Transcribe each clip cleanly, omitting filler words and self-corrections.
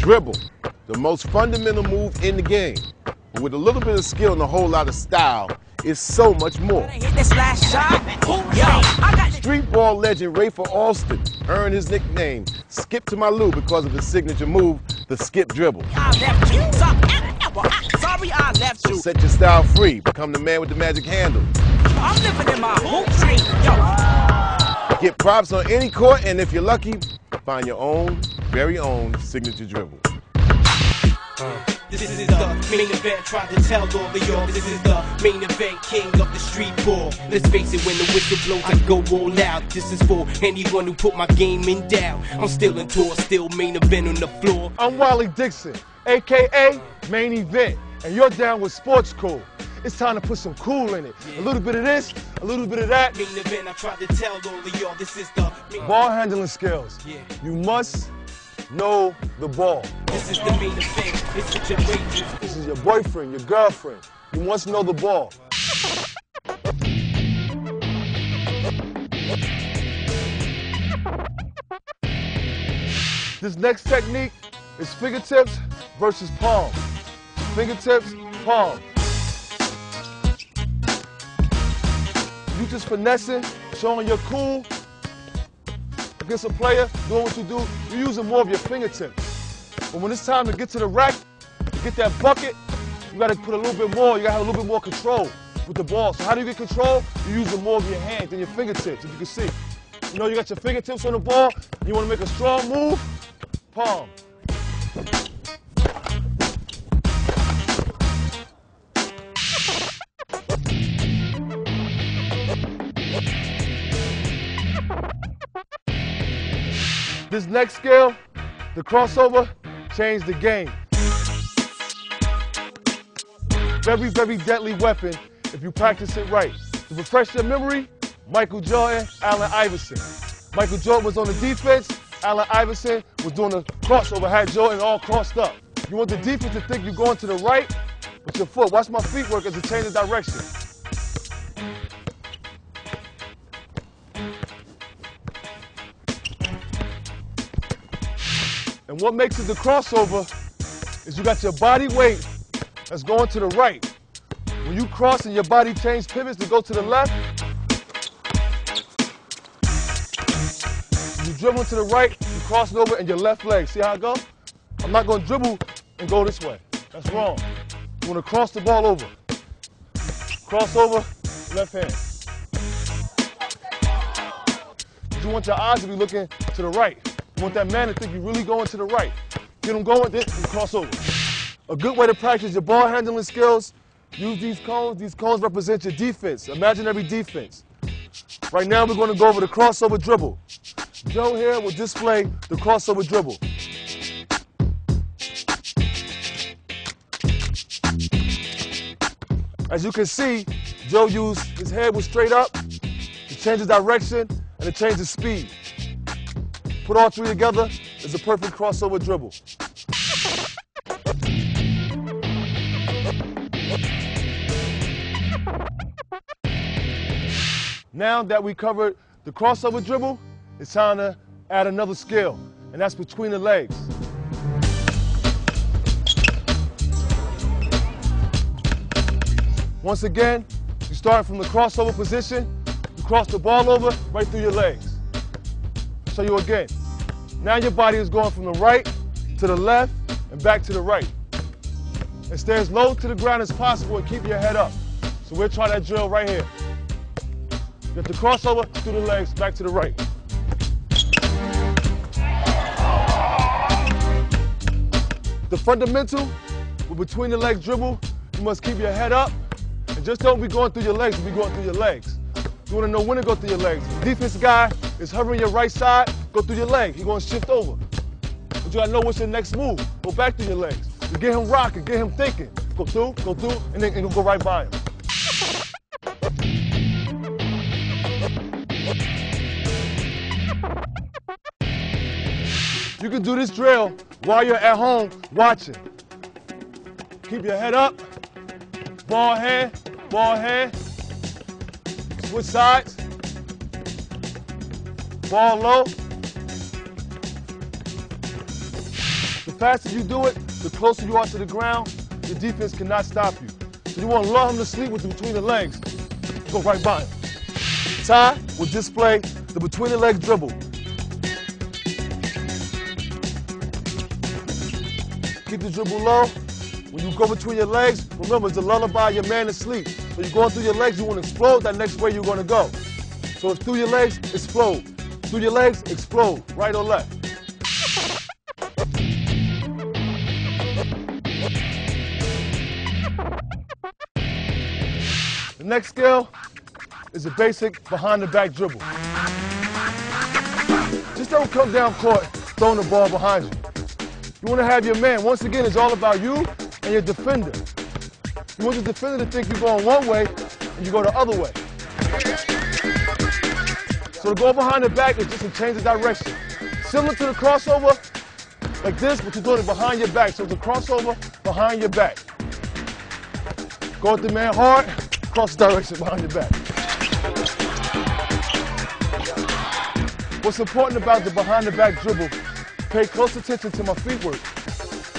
Dribble, the most fundamental move in the game. But with a little bit of skill and a whole lot of style, it's so much more. Street ball legend Rafer Alston earned his nickname Skip to My Lou because of his signature move, the skip dribble. So set your style free, become the man with the magic handle. I'm living in my hoop dream, Get props on any court, and if you're lucky, find your own, very own signature dribble. This is the main event, tried to tell all of y'all. This is the main event, king of the street ball. Let's face it, when the whistle blows, I go all out. This is for anyone who put my game in doubt. I'm still in tour, still main event on the floor. I'm Wally Dixon, a.k.a. Main Event, and you're down with Sports Cool. It's time to put some cool in it. A little bit of this, a little bit of that. Main event, I tried to tell all of y'all. This is the ball handling skills. You must know the ball. This is the main event. It's such a great. This is your boyfriend, your girlfriend. You must know the ball. This next technique is fingertips versus palm. Fingertips, palm. You just finessing, showing you're cool against a player, doing what you do, you're using more of your fingertips. But when it's time to get to the rack, to get that bucket, you gotta put a little bit more, you gotta have a little bit more control with the ball. So how do you get control? You're using more of your hands than your fingertips, if you can see. You know, you got your fingertips on the ball, you wanna make a strong move, palm. This next skill, the crossover, changed the game. Very, very deadly weapon if you practice it right. To refresh your memory, Michael Jordan, Allen Iverson. Michael Jordan was on the defense, Allen Iverson was doing the crossover, had Jordan all crossed up. You want the defense to think you're going to the right with your foot. Watch my feet work as a change of direction. And what makes it the crossover is you got your body weight that's going to the right. When you cross and your body change pivots to go to the left, you dribble to the right, you cross it over in your left leg. See how I go? I'm not going to dribble and go this way. That's wrong. You want to cross the ball over. Cross over, left hand. You want your eyes to be looking to the right. You want that man to think you're really going to the right. Get him going, then you cross over. A good way to practice your ball handling skills, use these cones. These cones represent your defense, imaginary defense. Right now we're going to go over the crossover dribble. Joe here will display the crossover dribble. As you can see, Joe used, his head was straight up, to change the direction and to change the speed. Put all three together is a perfect crossover dribble. Now that we covered the crossover dribble, it's time to add another skill, and that's between the legs. Once again, you start from the crossover position, you cross the ball over right through your legs. I'll show you again. Now your body is going from the right to the left and back to the right. And stay as low to the ground as possible and keep your head up. So we'll try that drill right here. Get the crossover through the legs, back to the right. The fundamental with between the legs dribble, you must keep your head up and just don't be going through your legs, be going through your legs. You want to know when to go through your legs. The defense guy is hovering your right side, go through your leg. He's going to shift over. But you got to know what's your next move. Go back through your legs. To get him rocking, get him thinking. Go through, and then go right by him. You can do this drill while you're at home watching. Keep your head up, ball hand, switch sides, ball low. The faster you do it, the closer you are to the ground, your defense cannot stop you. So you want to lull him to sleep with between the legs. Go right by him. Ty will display the between the legs dribble. Keep the dribble low. When you go between your legs, remember it's a lullaby your man to sleep. So you're going through your legs, you want to explode that next way you're going to go. So it's through your legs, explode. Through your legs, explode, right or left. The next skill is a basic behind the back dribble. Just don't come down court throwing the ball behind you. You want to have your man. Once again, it's all about you and your defender. You want the defender to think you're going one way and you go the other way. So to go behind the back is just to change the direction. Similar to the crossover, like this, but you're doing it behind your back. So it's a crossover behind your back. Go at the man hard, cross the direction behind your back. What's important about the behind the back dribble, pay close attention to my feet work.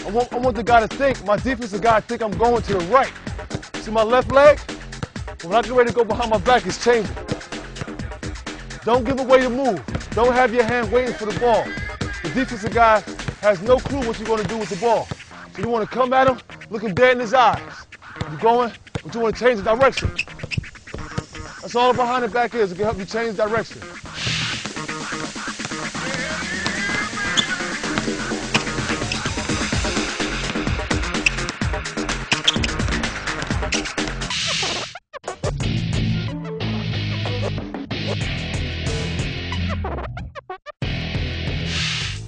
I want the guy to think, my defensive guy to think I'm going to the right. See my left leg? When I get ready to go behind my back, it's changing. Don't give away your move. Don't have your hand waiting for the ball. The defensive guy has no clue what you're going to do with the ball. So you want to come at him, look him dead in his eyes. You're going, but you want to change the direction. That's all behind the back is. It can help you change direction.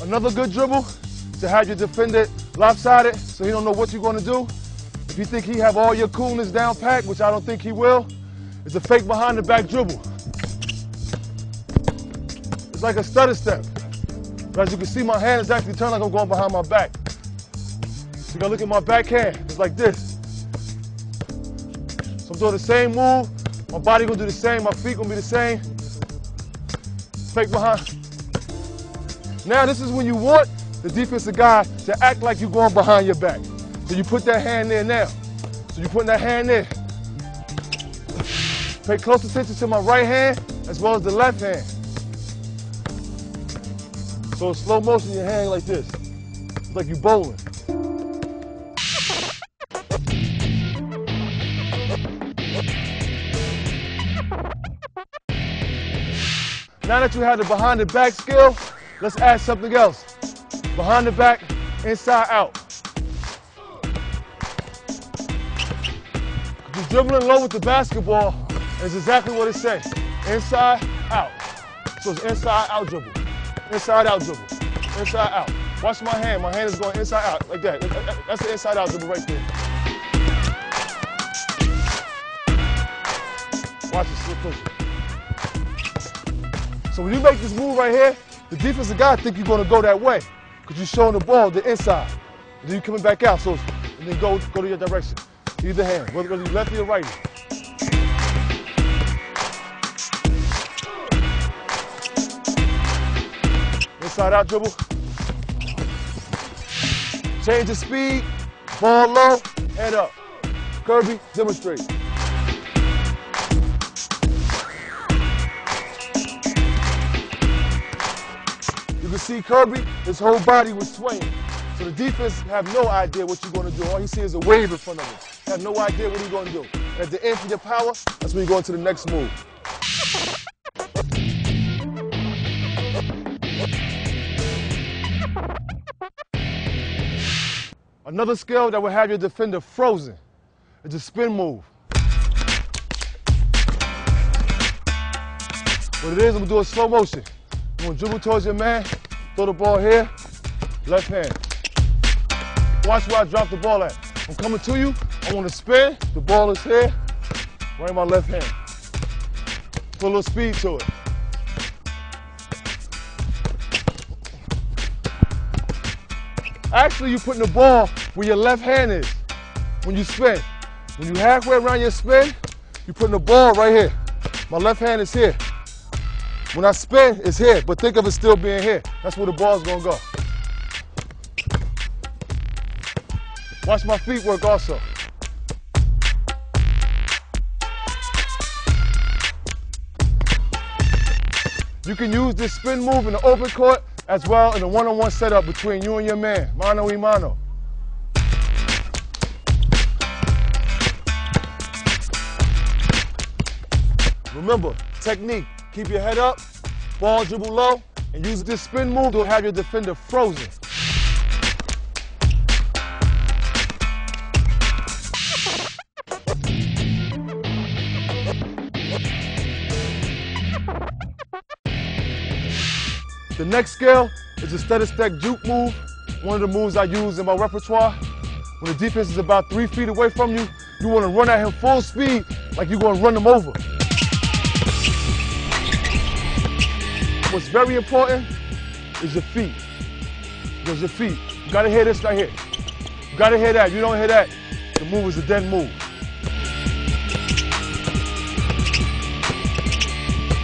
Another good dribble to have your defender lopsided so he don't know what you're going to do. If you think he have all your coolness down pat, which I don't think he will, it's a fake behind the back dribble. It's like a stutter step. But as you can see, my hand is actually turned like I'm going behind my back. So you gotta look at my backhand. It's like this. So I'm doing the same move. My body gonna do the same. My feet gonna be the same. Fake behind. Now this is when you want the defensive guy to act like you're going behind your back. So you put that hand there now. So you're putting that hand there. Pay close attention to my right hand as well as the left hand. So in slow motion, your hand like this. It's like you're bowling. Now that you have the behind the back skill, let's add something else. Behind the back, inside out. You're dribbling low with the basketball, and it's exactly what it says. Inside out. So it's inside out dribble. Inside out dribble. Inside out. Watch my hand. My hand is going inside out, like that. That's the inside out dribble right there. Watch it, slip closer. So when you make this move right here, the defensive guy think you're going to go that way because you're showing the ball the inside. And then you're coming back out, so and then go to your direction. Either hand, whether you're lefty or righty. Inside out dribble. Change the speed, ball low, head up. Kirby, demonstrate. You can see Kirby, his whole body was swaying. So the defense have no idea what you're going to do. All he sees is a wave in front of him. They have no idea what he's going to do. And at the end of your power, that's when you go into the next move. Another skill that will have your defender frozen is a spin move. What it is, I'm going to do a slow motion. I'm going to dribble towards your man, throw the ball here, left hand. Watch where I drop the ball at. I'm coming to you, I want to spin, the ball is here, right in my left hand. Put a little speed to it. Actually, you're putting the ball where your left hand is when you spin. When you're halfway around your spin, you're putting the ball right here. My left hand is here. When I spin, it's here, but think of it still being here. That's where the ball's gonna go. Watch my feet work also. You can use this spin move in the open court as well in a one-on-one setup between you and your man, mano y mano. Remember, technique, keep your head up, ball dribble low, and use this spin move to have your defender frozen. The next skill is the stutter step juke move, one of the moves I use in my repertoire. When the defense is about 3 feet away from you, you want to run at him full speed like you're going to run them over. What's very important is your feet. Because your feet, you got to hear this right here. You got to hear that. If you don't hear that, the move is a dead move.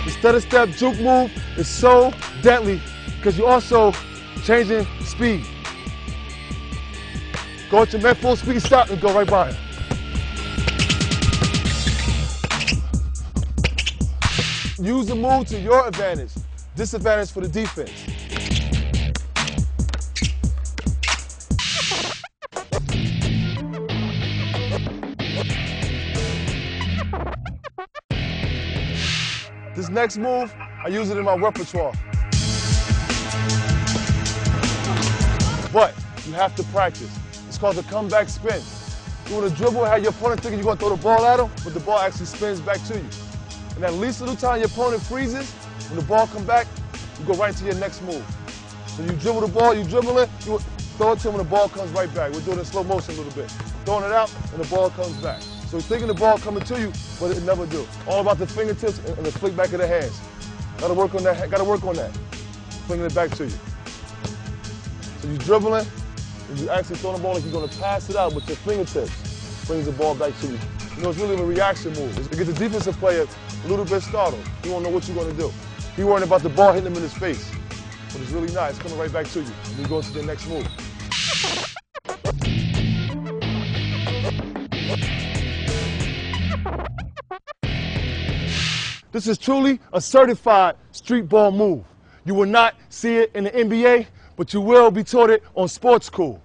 The stutter step juke move is so deadly because you're also changing speed. Go at your man full speed, stop, and go right by him. Use the move to your advantage, disadvantage for the defense. This next move, I use it in my repertoire. But you have to practice. It's called the comeback spin. You want to dribble, have your opponent thinking you're going to throw the ball at him, but the ball actually spins back to you. And at least little time your opponent freezes, when the ball comes back, you go right into your next move. So you dribble the ball, you dribble it, you throw it to him when the ball comes right back. We're doing it in slow motion a little bit. Throwing it out, and the ball comes back. So you're thinking the ball coming to you, but it never do. All about the fingertips and the flick back of the hands. Gotta work on that, flinging it back to you. So you're dribbling, and you actually throwing the ball like you're gonna pass it out with your fingertips. Brings the ball back to you. You know, it's really a reaction move. It gets the defensive player a little bit startled. He won't know what you're gonna do. He worrying about the ball hitting him in his face. But it's really not, it's coming right back to you. And you go to the next move. This is truly a certified street ball move. You will not see it in the NBA, but you will be taught it on Sports School.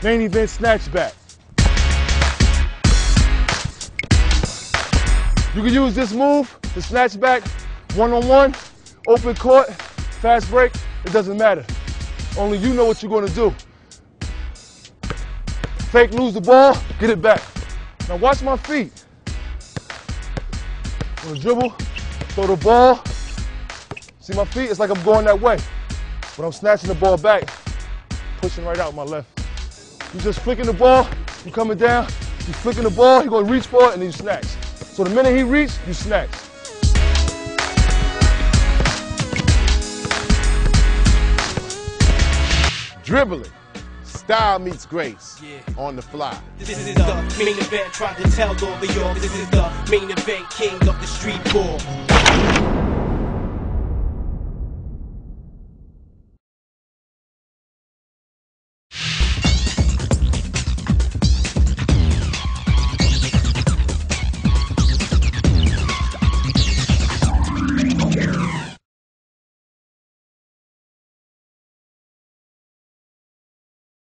Main event snatchback. You can use this move, the snatchback, one-on-one, open court, fast break, it doesn't matter. Only you know what you're gonna do. Fake, lose the ball, get it back. Now watch my feet. I'm gonna dribble, throw the ball. See my feet? It's like I'm going that way. But I'm snatching the ball back, pushing right out with my left. You just flicking the ball, you coming down, you flicking the ball, you're gonna reach for it, and then you snatch. So the minute he reaches, you snatch. Dribbling. Style meets grace on the fly. This is the main event, tried to tell all of y'all. This is the main event, king of the street ball.